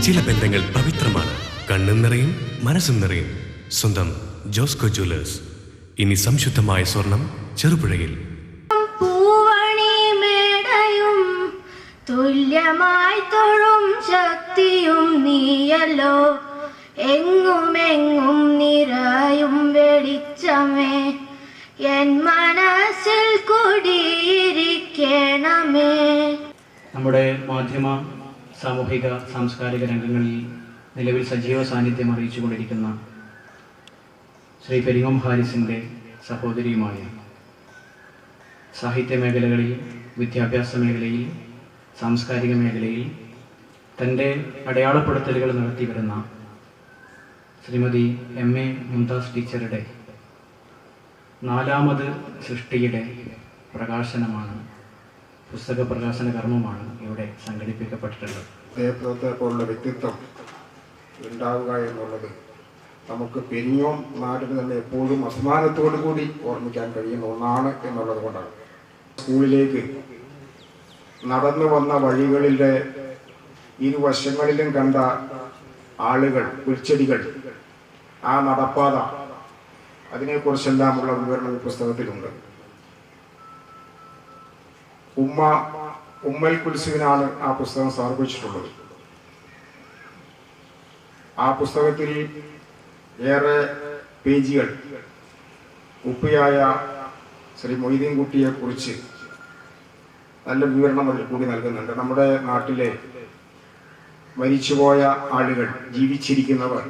ചില ബന്ധങ്ങൾ പവിത്രമാണ്. കണ്ണും നിറയും മനസ്സും നിറയും. സ്വന്തം ജോസ്കോ ജ്വല്ലേഴ്സ്. ഇനി സംശുദ്ധമായ സ്വർണം ചെറുപുഴയിൽ. തുല്യമായി തൊഴും ശക്തിയും നീയല്ലോ, എങ്ങുമെങ്ങും നിറയും വെളിച്ചമേ, എൻ മനസ്സിൽ കുടിയിരിക്കണമേ. നമ്മുടെ മാധ്യമ സാമൂഹിക സാംസ്കാരിക രംഗങ്ങളിൽ നിലവിൽ സജീവ സാന്നിധ്യം അറിയിച്ചുകൊണ്ടിരിക്കുന്ന ശ്രീ പെരിങ്ങോം ഹാരിസിൻ്റെ സഹോദരിയുമായ സാഹിത്യ മേഖലകളിൽ, വിദ്യാഭ്യാസ മേഖലയിൽ, സാംസ്കാരിക മേഖലയിൽ തൻ്റെ അടയാളപ്പെടുത്തലുകൾ നടത്തി വരുന്ന ശ്രീമതി MA മുംതാസ് ടീച്ചറുടെ 4ാമത് സൃഷ്ടിയുടെ പ്രകാശനമാണ്, പുസ്തക പ്രകാശന കർമ്മമാണ് ഇവിടെ സംഘടിപ്പിക്കപ്പെട്ടിട്ടുള്ളത്. അദ്ദേഹത്തെ പോലുള്ള വ്യക്തിത്വം ഉണ്ടാവുക എന്നുള്ളത് നമുക്ക് പെരിങ്ങോം നാടിന് തന്നെ എപ്പോഴും അഭിമാനത്തോടു കൂടി ഓർമ്മിക്കാൻ കഴിയുന്ന ഒന്നാണ് എന്നുള്ളത് കൊണ്ടാണ്. സ്കൂളിലേക്ക് നടന്നു വന്ന വഴികളിലെ ഇരുവശങ്ങളിലും കണ്ട ആളുകൾ, പുൽച്ചെടികൾ, ആ നടപ്പാത, അതിനെക്കുറിച്ചെല്ലാമുള്ള വിവരണം ഈ പുസ്തകത്തിലുണ്ട്. ഉമ്മൽ കുൽസുവിനാണ് ആ പുസ്തകം സമർപ്പിച്ചിട്ടുള്ളത്. ആ പുസ്തകത്തിൽ ഏറെ പേജുകൾ ഉപ്പിയായ ശ്രീ മൊയ്തീൻ കുട്ടിയെ കുറിച്ച് നല്ല വിവരണം അതിൽ കൂടി നൽകുന്നുണ്ട്. നമ്മുടെ നാട്ടിലെ മരിച്ചുപോയ ആളുകൾ, ജീവിച്ചിരിക്കുന്നവർ,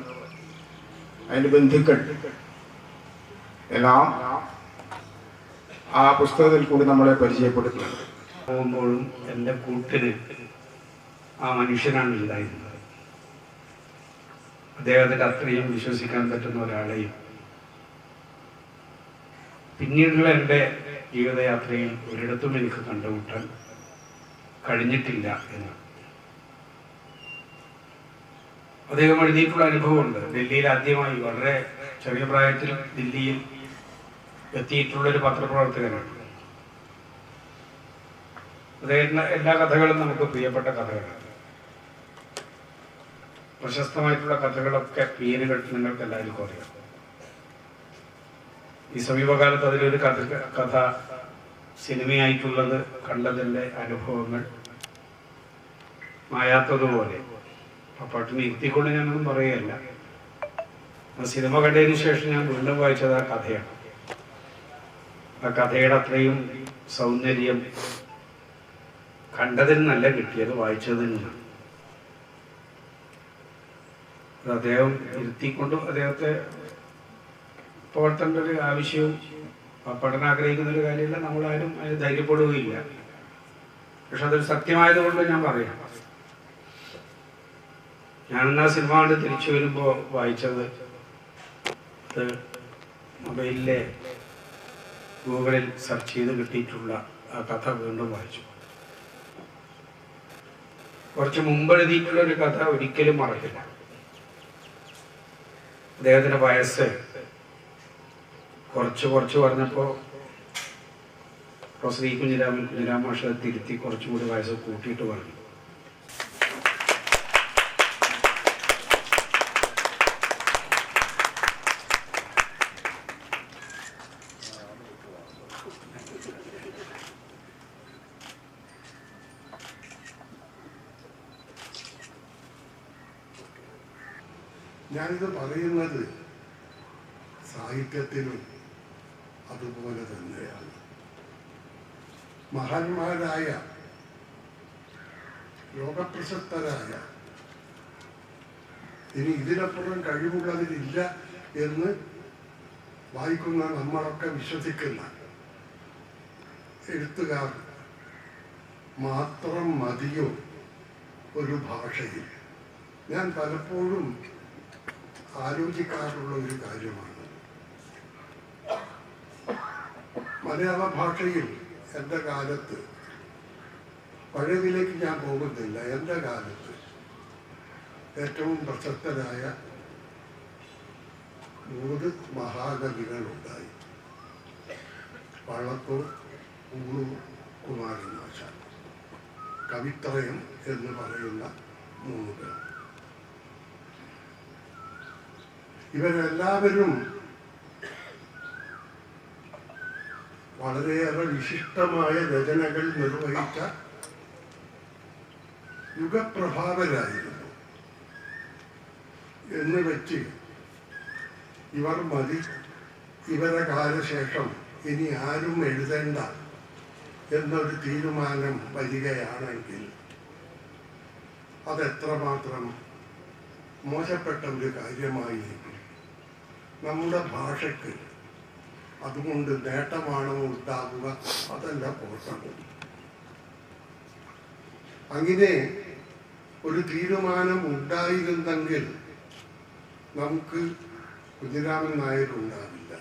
അതിൻ്റെ ബന്ധുക്കൾ എല്ലാം ആ പുസ്തകത്തിൽ കൂടി നമ്മളെ പരിചയപ്പെടുത്തുന്നുണ്ട്. പോകുമ്പോഴും എൻ്റെ കൂട്ടിന് ആ മനുഷ്യനാണ് ഉണ്ടായിരുന്നത്. അദ്ദേഹത്തിന് അത്രയും വിശ്വസിക്കാൻ പറ്റുന്ന ഒരാളെയും പിന്നീടുള്ള എൻ്റെ ജീവിതയാത്രയിൽ ഒരിടത്തും എനിക്ക് കണ്ടുമുട്ടാൻ കഴിഞ്ഞിട്ടില്ല എന്ന് അദ്ദേഹം എഴുതിയിട്ടുള്ള അനുഭവമുണ്ട്. ഡൽഹിയിൽ ആദ്യമായി വളരെ ചെറിയ പ്രായത്തിൽ ദില്ലിയിൽ എത്തിയിട്ടുള്ളൊരു പത്രപ്രവർത്തകനാണ്. അദ്ദേഹത്തിൻ്റെ എല്ലാ കഥകളും നമുക്ക് പ്രിയപ്പെട്ട കഥകളാണ്. പ്രശസ്തമായിട്ടുള്ള കഥകളൊക്കെ പേരുകൾ നിങ്ങൾക്ക് എല്ലാവർക്കും അറിയാം. ഈ സമീപകാലത്ത് അതിലൊരു കഥ സിനിമയായിട്ടുള്ളത് കണ്ടതിൻ്റെ അനുഭവങ്ങൾ മായാത്തതുപോലെ. ആ പാട്ടിനെ ഇരുത്തിക്കൊണ്ട് ഞാനൊന്നും പറയുകയല്ല. ആ സിനിമ കണ്ടതിന് ശേഷം ഞാൻ വീണ്ടും വായിച്ചത് ആ കഥയാണ്. ആ കഥയുടെ അത്രയും സൗന്ദര്യം കണ്ടതിന് നല്ല കിട്ടിയത് വായിച്ചതിനാണ്. അദ്ദേഹം ഇരുത്തിക്കൊണ്ട് അദ്ദേഹത്തെ പുകഴ്ത്തേണ്ട ഒരു ആവശ്യവും പഠനം ആഗ്രഹിക്കുന്ന ഒരു കാര്യമില്ല. നമ്മളാരും അതിന് ധൈര്യപ്പെടുകയില്ല. പക്ഷെ അതൊരു സത്യമായതുകൊണ്ട് ഞാൻ പറയാം. ഞാനെന്നാ സിനിമ കണ്ട് തിരിച്ചു വരുമ്പോൾ വായിച്ചത് മൊബൈലിലെ ഗൂഗിളിൽ സെർച്ച് ചെയ്ത് കിട്ടിയിട്ടുള്ള ആ കഥ വീണ്ടും വായിച്ചു. കുറച്ച് മുമ്പ് എഴുതിയിട്ടുള്ള ഒരു കഥ ഒരിക്കലും മറക്കില്ല. അദ്ദേഹത്തിന്റെ വയസ്സ് കുറച്ച് പറഞ്ഞപ്പോൾ പ്രൊഫസർ കുഞ്ഞിരാമാഷ തിരുത്തി കുറച്ചുകൂടി വയസ്സ് കൂട്ടിയിട്ട് പറഞ്ഞു. ഞാനിത് പറയുന്നത് സാഹിത്യത്തിനും അതുപോലെ തന്നെയാണ്. മഹാന്മാരായ, ലോകപ്രശസ്തരായ, ഇനി ഇതിനപ്പുറം കഴിവുള്ളതിലില്ല എന്ന് വായിക്കുന്ന നമ്മളൊക്കെ വിശ്വസിക്കുന്ന എഴുത്തുകാർ മാത്രം മതിയോ ഒരു ഭാഷയിൽ? ഞാൻ പലപ്പോഴും ആലോചിക്കാറുള്ള ഒരു കാര്യമാണ്. മലയാള ഭാഷയിൽ എൻ്റെ കാലത്ത്, പഴയതിലേക്ക് ഞാൻ പോകുന്നില്ല, എൻ്റെ കാലത്ത് ഏറ്റവും പ്രശസ്തരായ 3 മഹാകവികളുണ്ടായി. വള്ളത്തോൾ, ഊളൂർ കുമാരനാശാൻ, കവിത്രയം എന്ന് പറയുന്ന 3 പേർ. ഇവരെല്ലാവരും വളരെയേറെ വിശിഷ്ടമായ രചനകൾ നിർവഹിച്ച യുഗപ്രഭാവരായിരുന്നു എന്ന് വെച്ച് ഇവർ മതി, ഇവരെ കാലശേഷം ഇനി ആരും എഴുതേണ്ട എന്നൊരു തീരുമാനം വരികയാണെങ്കിൽ അതെത്രമാത്രം മോശപ്പെട്ട ഒരു കാര്യമായിരിക്കും. നമ്മുടെ ഭാഷയ്ക്ക് അതുകൊണ്ട് നേട്ടമാണോ ഉണ്ടാകുക? അതല്ല പോഷണം. അങ്ങനെ ഒരു തീരുമാനം ഉണ്ടായിരുന്നെങ്കിൽ നമുക്ക് കുഞ്ഞിരാമൻ നായർ ഉണ്ടാവില്ല,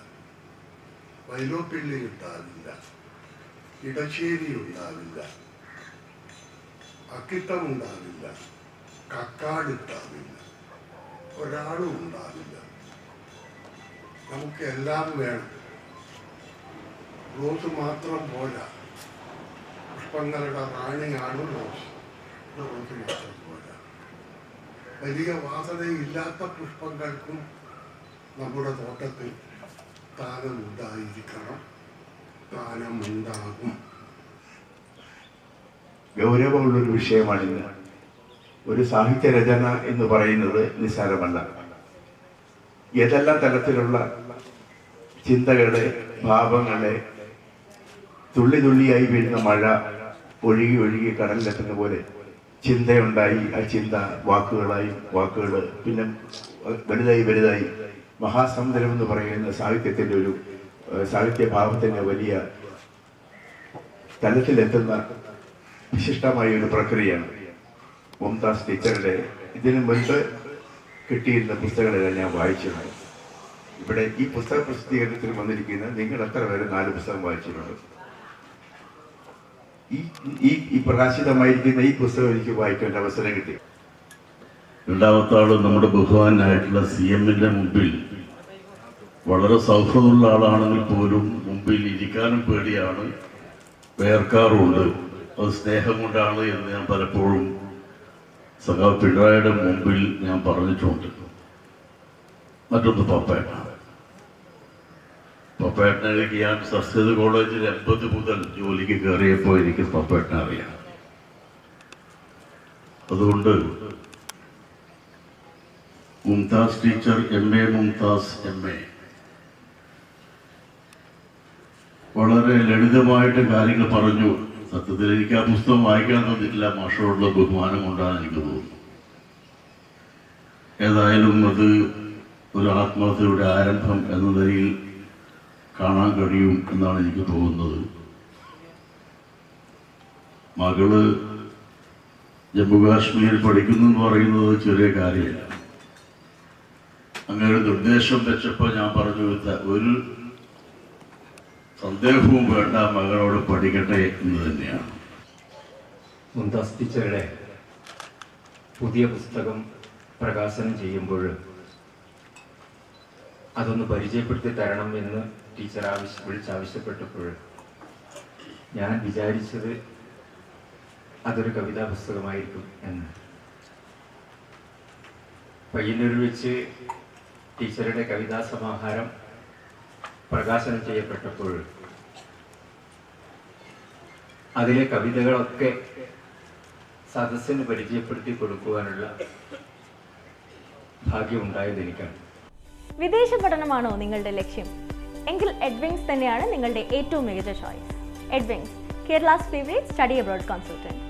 വൈലോപ്പിള്ളി ഉണ്ടാവില്ല, ഇടശ്ശേരി ഉണ്ടാവില്ല, അക്കിത്തം ഉണ്ടാവില്ല, കക്കാട് ഉണ്ടാവില്ല, ഒരാളും ഉണ്ടാവില്ല. നമുക്ക് എല്ലാം വേണം. റോസ് മാത്രം പോരാ, പുഷ്പങ്ങളുടെ റാണിയാണ് റോസ്. റോസ് മാത്രം പോരാ, വലിയ വാസനയില്ലാത്ത പുഷ്പങ്ങൾക്കും നമ്മുടെ തോട്ടത്തിൽ സ്ഥാനമുണ്ടായിരിക്കണം, സ്ഥാനമുണ്ടാകും. ഗൗരവമുള്ളൊരു വിഷയമാണിന്ന്. ഒരു സാഹിത്യരചന എന്ന് പറയുന്നത് നിസ്സാരമല്ല. ഏതെല്ലാം തരത്തിലുള്ള ചിന്തകളെ, ഭാവങ്ങളെ തുള്ളി തുള്ളിയായി വീഴുന്ന മഴ ഒഴുകി ഒഴുകി കടലിലെത്തുന്ന പോലെ ചിന്തയുണ്ടായി. ആ ചിന്ത വാക്കുകളായി, വാക്കുകൾ പിന്നെ വലുതായി വലുതായി മഹാസമുദ്രം എന്ന് പറയുന്ന സാഹിത്യത്തിൻ്റെ ഒരു സാഹിത്യഭാവത്തിൻ്റെ വലിയ തലത്തിലെത്തുന്ന വിശിഷ്ടമായ ഒരു പ്രക്രിയയാണ്. മുംതാസ് ടീച്ചറുടെ ഇതിനു മുൻപ് കിട്ടിയിരുന്ന പുസ്തകങ്ങളെല്ലാം ഞാൻ വായിച്ചിട്ടുണ്ട്. ഇവിടെ ഈ പുസ്തക പ്രസിദ്ധീകരണത്തിൽ വന്നിരിക്കുന്ന നിങ്ങൾ എത്ര പേര് 4 പുസ്തകം വായിച്ചിട്ടുണ്ട്? ഈ പ്രകാശിതമായിരിക്കുന്ന ഈ പുസ്തകം എനിക്ക് വായിക്കേണ്ട അവസരം കിട്ടി. രണ്ടാമത്തെ ആള് നമ്മുടെ ബഹുമാനായിട്ടുള്ള CM-ന്റെ മുമ്പിൽ വളരെ സൗഹൃദമുള്ള ആളാണെങ്കിൽ പോലും മുമ്പിൽ ഇരിക്കാനും പേടിയാണ്, വേർക്കാറുണ്ട്. അത് സ്നേഹം കൊണ്ടാണ് എന്ന് ഞാൻ പലപ്പോഴും സഖാവ് പിണറായിയുടെ മുമ്പിൽ ഞാൻ പറഞ്ഞിട്ടുണ്ട്. മറ്റൊന്ന് പപ്പേട്ടനെ എനിക്ക് ഞാൻ സംസ്കൃത കോളേജിൽ 80 മുതൽ ജോലിക്ക് കയറിയപ്പോൾ എനിക്ക് പപ്പേട്ടനെ അറിയാം. അതുകൊണ്ട് Mumtaz teacher MA Mumtaz MA വളരെ ലളിതമായിട്ട് കാര്യങ്ങൾ പറഞ്ഞു. സത്യത്തിൽ എനിക്ക് ആ പുസ്തകം വായിക്കാൻ തന്നിട്ടില്ല, മാഷോടുള്ള ബഹുമാനം കൊണ്ടാണ് എനിക്ക് തോന്നുന്നത്. ഏതായാലും അത് ഒരു ആത്മഹത്യയുടെ ആരംഭം എന്ന നിലയിൽ കാണാൻ കഴിയും എന്നാണ് എനിക്ക് തോന്നുന്നത്. മകള് ജമ്മു കാശ്മീരിൽ പഠിക്കുന്നു എന്ന് പറയുന്നത് ചെറിയ കാര്യമല്ല. അങ്ങനെ ഒരു നിർദ്ദേശം വെച്ചപ്പോൾ ഞാൻ പറഞ്ഞു, ഒരു സന്ദേഹവും വേണ്ട, മകളോട് പഠിക്കട്ടെ എന്ന് തന്നെയാണ്. മുംതാസ് ടീച്ചറുടെ പുതിയ പുസ്തകം പ്രകാശനം ചെയ്യുമ്പോൾ അതൊന്ന് പരിചയപ്പെടുത്തി തരണം എന്ന് ടീച്ചർ വിളിച്ചാവശ്യപ്പെട്ടപ്പോൾ ഞാൻ വിചാരിച്ചത് അതൊരു കവിതാ പുസ്തകമായിരിക്കും എന്ന്. പയ്യന്നൂരിൽ വെച്ച് ടീച്ചറുടെ കവിതാ സമാഹാരം പ്രകാശനം ചെയ്യപ്പെട്ടപ്പോൾ അതിലെ കവിതകളൊക്കെ സദസ്സിന് പരിചയപ്പെടുത്തി കൊടുക്കുവാനുള്ള ഭാഗ്യമുണ്ടായത് എനിക്കാണ്. വിദേശ പഠനമാണോ നിങ്ങളുടെ ലക്ഷ്യം? എങ്കിൽ എഡ്വിങ്സ് തന്നെയാണ് നിങ്ങളുടെ ഏറ്റവും മികച്ച choice. Edwings, Kerala's favourite study abroad consultant.